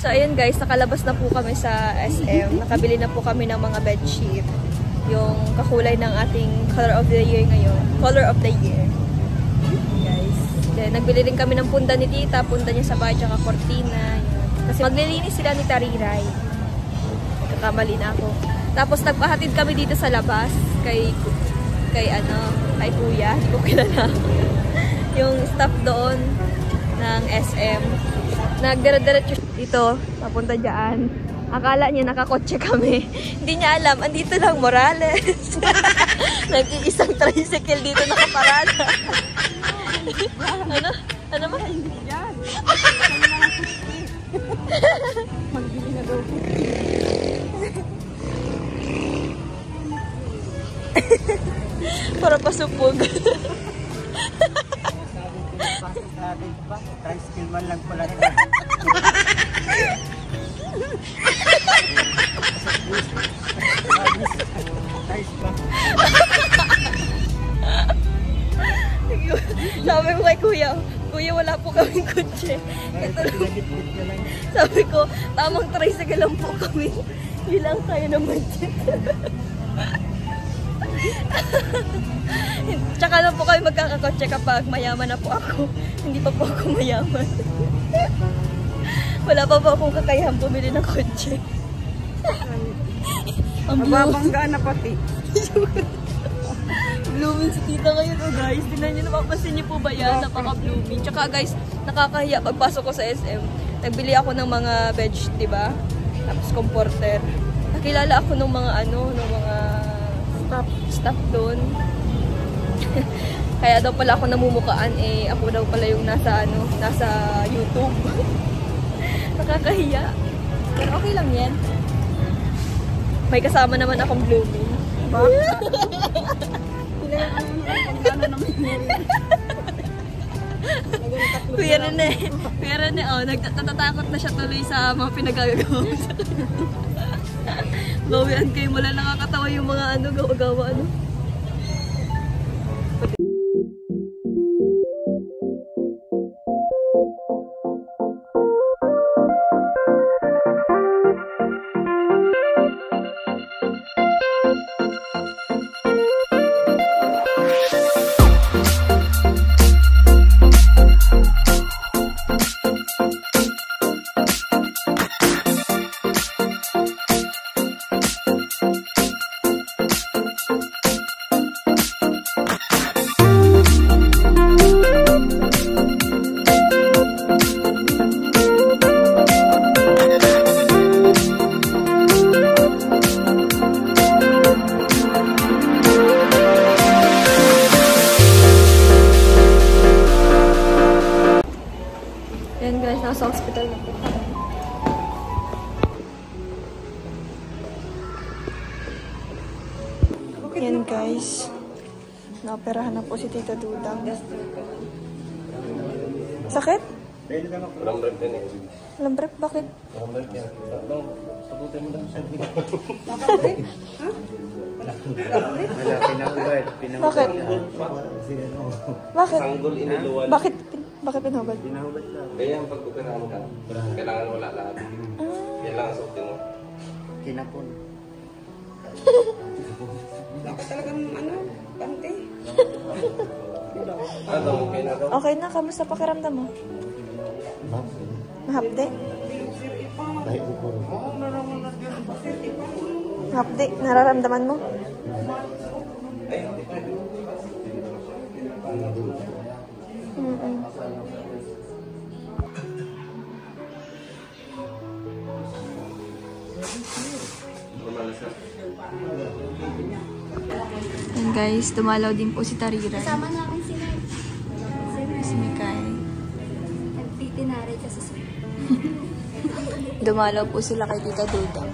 So, ayun guys, nakalabas na po kami sa SM. Nakabili na po kami ng mga bedsheet. Yung kakulay ng ating color of the year ngayon. Color of the year. Guys. Then, nagbili rin kami ng punda ni tita. Punda niya sa bahay, tsaka cortina. Yun. Kasi maglilinis sila ni Tariray. Nagkakamali na ako. Tapos, nagpahatid kami dito sa labas. Kay kuya. Hindi ko kilala. Yung staff doon ng SM. Nagdara-diretso dito, papunta dyan. Akala niya nakakotse kami. Hindi niya alam, andito lang Morales. Nag-iisang tricycle dito nakaparada. Ano ba? Hindi yan. Magbili na daw. Para pasupog. Tricycle man lang pala. Sabi ko kay kuya, kuya wala po kaming kutse. Sabi ko, tamang tricycle lang po kami. Bilang tayo ng budget. Tsaka lang po kayo magkakakotse kapag mayaman na po ako. Hindi pa po ako mayaman. Wala pa po akong kakayahan bumili ng kotse. Mababangga na pati. Blooming si tita ngayon, oh guys. Tingnan nyo, napapansin niyo po ba yan? Napaka-blooming. Tsaka guys, nakakahiya. Pagpasok ko sa SM, nagbili ako ng mga veg, diba? Tapos comforter. Nakilala ako ng mga ng mga staff doon. Kaya daw pala ako namumukaan, ako daw pala yung nasa YouTube. Nakakahiya. Pero okay lang yan. May kasama naman akong blooming. Kuya Rene, nagtatakot na siya tuloy sa mga pinagagawa mo sa kanya. Gawian kayo, wala nakakatawa yung mga gawa-gawa, Yan guys, nasa hospital na po. Yan guys, naoperahan na po si Tita Dudang. Sakit? Walang rep din eh. Walang rep? Bakit? Walang rep yan. Sabutin mo lang siya. Bakit? Bakit? Sanggol iniluwan. Bakit pinahubad? Kaya ang pag-operahan ka, kailangan wala lahat. Yan lang ang suotin mo. Kinapon. Dapat talagang pante. Okay na daw. Okay na, kamusta pakiramdam mo? Mahapde? Mahapde, nararamdaman mo? And guys, dumalaw din po si Tarira. Kasama namin si Mikay. Nagtitinari ka sa sulit. Dumalaw po sila kay Tita Dudang.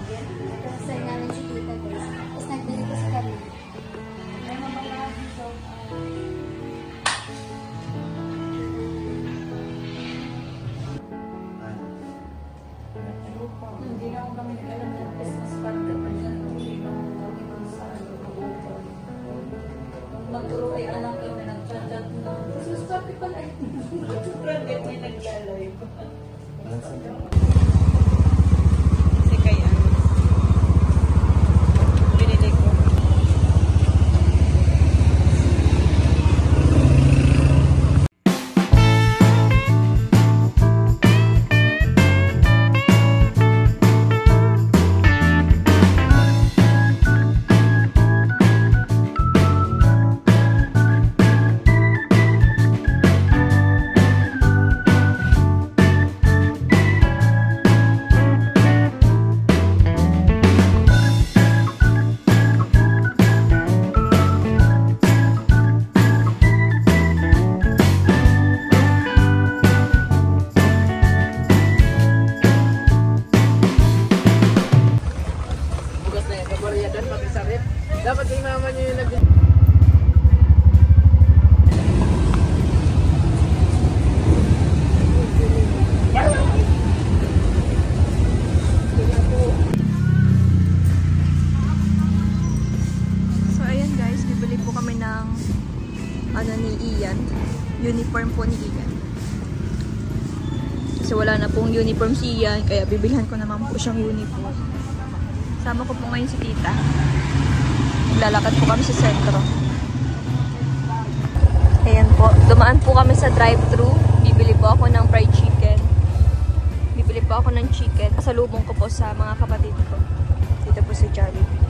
Kasi namin si Tita guys. Tapos nagbili ko si kami. Hindi na ako kami alam na Christmas party pa dyan. Magturo kay anak ko na nag-chat-chat na. Christmas party pala. Sobrang get may naglalay. Dapat kay mama niyo yung nag... So ayan guys, bibili po kami ng ano ni Ian. Uniform po ni Ian. Kasi wala na pong uniform si Ian, kaya bibilhan ko naman po siyang uniform. Sama ko po ngayon si tita. Lalakad po kami sa sentro. Ayan po. Dumaan po kami sa drive-thru. Bibili po ako ng fried chicken. Bibili po ako ng chicken. Pasalubong ko po sa mga kapatid ko. Dito po sa Jollibee.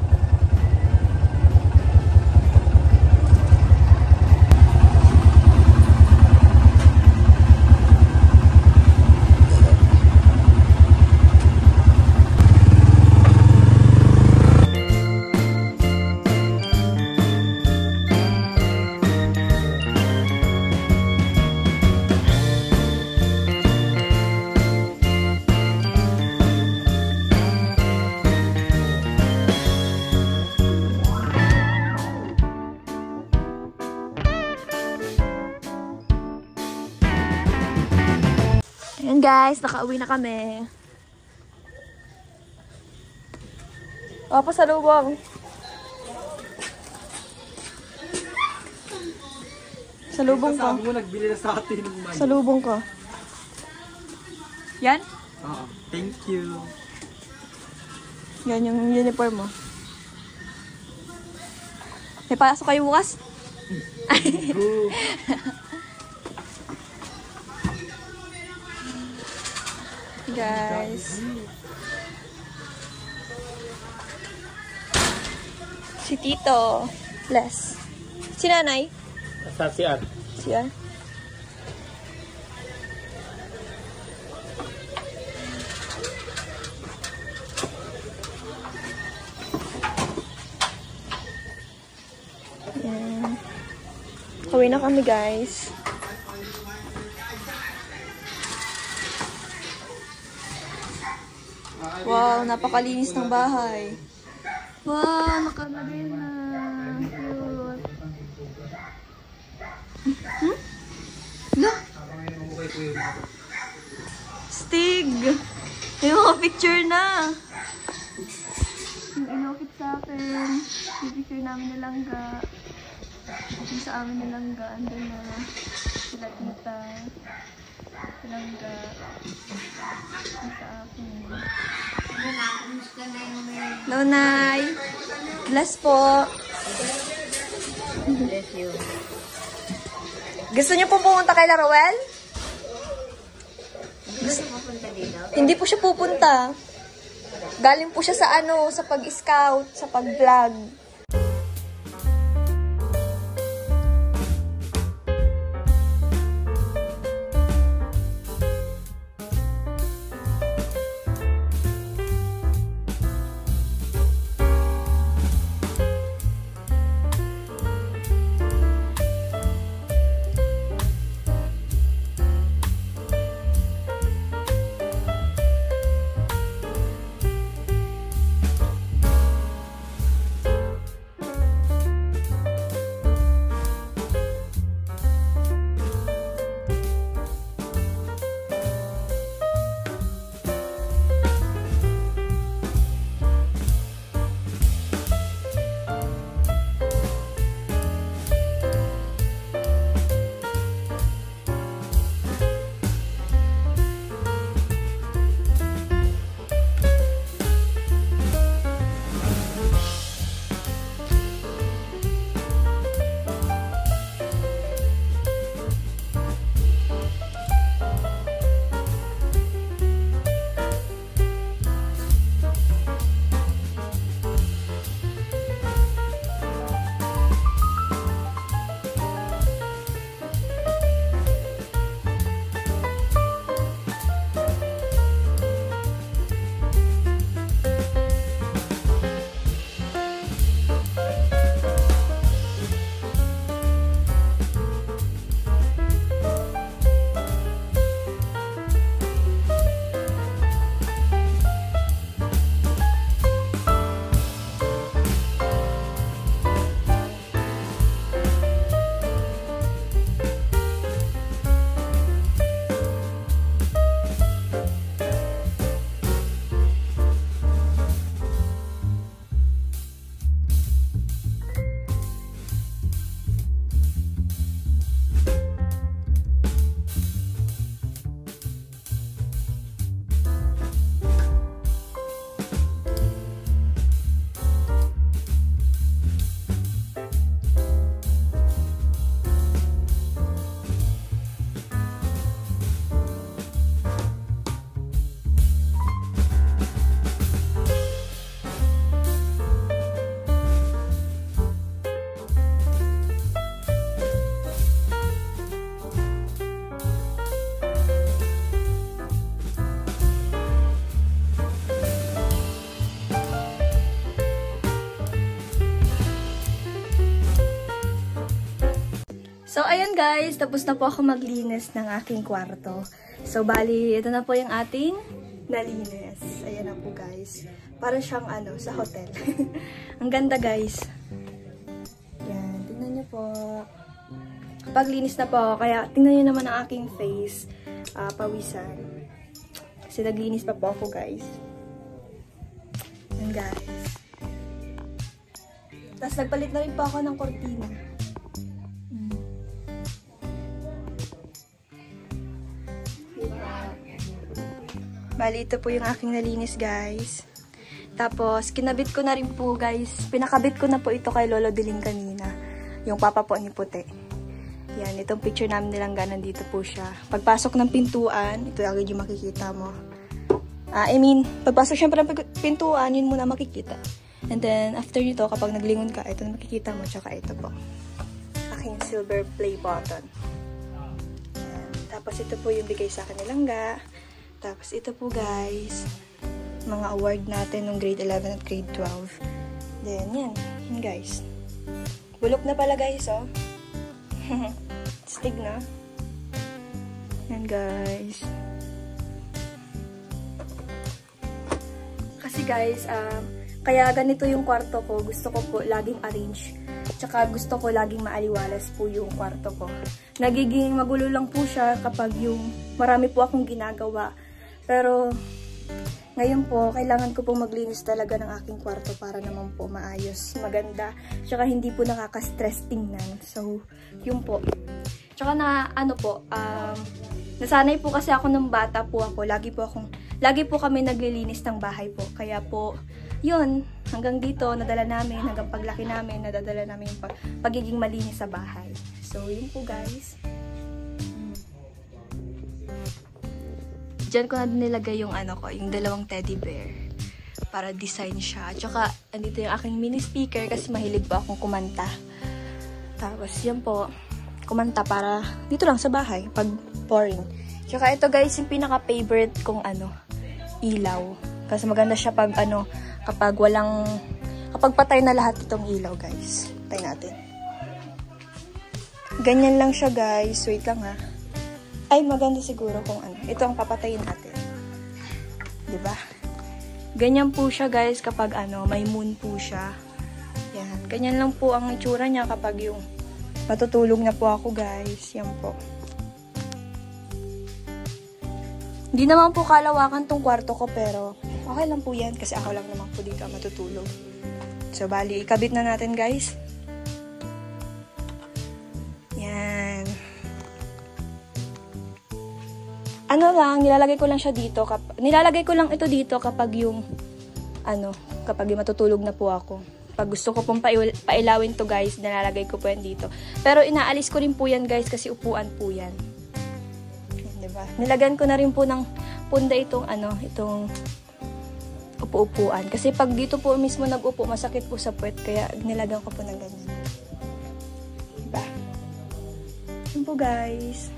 Ayan guys, nakauwi na kami. O, pasalubong. Salubong ko. Mo nagbili na sa atin ng money. Salubong ko. Yan? Oo. Thank you. Yan yung uniform mo. May pasok kayo bukas? Go. Guys. Si Tito. Bless. Si Nanay. Sa siya. Siya. Ayan. Uwi na kami guys. Wow, napakalinis ng bahay. Wow, nakalagay na. Cute. Look! Stig! May mga picture na. Yung inokit sa akin. Yung picture namin nilangga. Yung sa amin nilangga. Andun na. Sila tita. Nilangga. Yung sa akin. Hello, Nay. Bless po. Bless you. Gusto niyo po pumunta kay Laruel? Gusto mo punta dito? Hindi po siya pupunta. Galing po siya sa ano, sa pag-scout, sa pag-vlog. So, ayan guys, tapos na po ako maglinis ng aking kwarto. So, bali, ito na po yung ating nalinis. Ayan na po guys. Para siyang sa hotel. Ang ganda guys. Yan, tingnan niyo po. Kapag linis na po ako, kaya tingnan niyo naman ang aking face. Pawisan. Kasi naglinis pa po ako guys. Yan guys. Tapos nagpalit na rin po ako ng kortina. Bali, ito po yung aking nalinis, guys. Tapos, kinabit ko na rin po, guys. Pinakabit ko na po ito kay Lolo Diling kanina. Yung papa po ni Puti. Yan, itong picture namin nilang ganan dito po siya. Pagpasok ng pintuan, ito agad yung makikita mo. Pagpasok syempre ng pintuan, yun muna makikita. And then, after nito, kapag naglingon ka, ito na makikita mo, tsaka ito po. Aking silver play button. Yan. Tapos, ito po yung bigay sa akin nilang ga. Tapos, ito po guys, mga award natin nung grade 11 at grade 12. Then, yan. Yan guys. Bulok na pala guys, oh. Stig na. Yan guys. Kasi guys, kaya ganito yung kwarto ko. Gusto ko po laging arrange. Tsaka gusto ko laging maaliwalas po yung kwarto ko. Nagiging magulo lang po siya kapag yung marami po akong ginagawa. Pero, ngayon po, kailangan ko po maglinis talaga ng aking kwarto para naman po maayos, maganda. Tsaka hindi po nakaka-stress tingnan. So, yun po. Tsaka nasanay po kasi ako ng bata po ako. Lagi po kami naglilinis ng bahay po. Kaya po, yun, hanggang dito, nadala namin, hanggang paglaki namin, nadadala namin yung pagiging malinis sa bahay. So, yun po guys. Diyan ko na nilagay yung yung dalawang teddy bear. Para design siya. At saka, andito yung aking mini speaker kasi mahilig po akong kumanta. Tapos, yan po, kumanta para dito lang sa bahay, pag pouring. Tsaka ito guys, yung pinaka-favorite kong ilaw. Kasi maganda siya pag kapag patay na lahat itong ilaw guys. Patay natin. Ganyan lang siya guys. Wait lang ha. Ay, maganda siguro kung ito ang papatayin natin. Diba? Ganyan po siya guys kapag may moon po siya. Yan. Ganyan lang po ang itsura niya kapag yung matutulog na po ako guys. Yan po. Hindi naman po kalawakan tong kwarto ko pero okay lang po yan kasi ako lang naman po dito matutulog. So, bali, ikabit na natin guys. Yan. Nilalagay ko lang siya dito. Nilalagay ko lang ito dito kapag yung matutulog na po ako. Pag gusto ko pong pailawin to guys, nilalagay ko po yan dito. Pero inaalis ko rin po yan guys kasi upuan po yan. Diba? Nilagyan ko na rin po ng punda itong upo-upuan. Kasi pag dito po mismo nag-upo, masakit po sa puwet. Kaya nilagyan ko po ng ganyan. Diba? Yun po guys.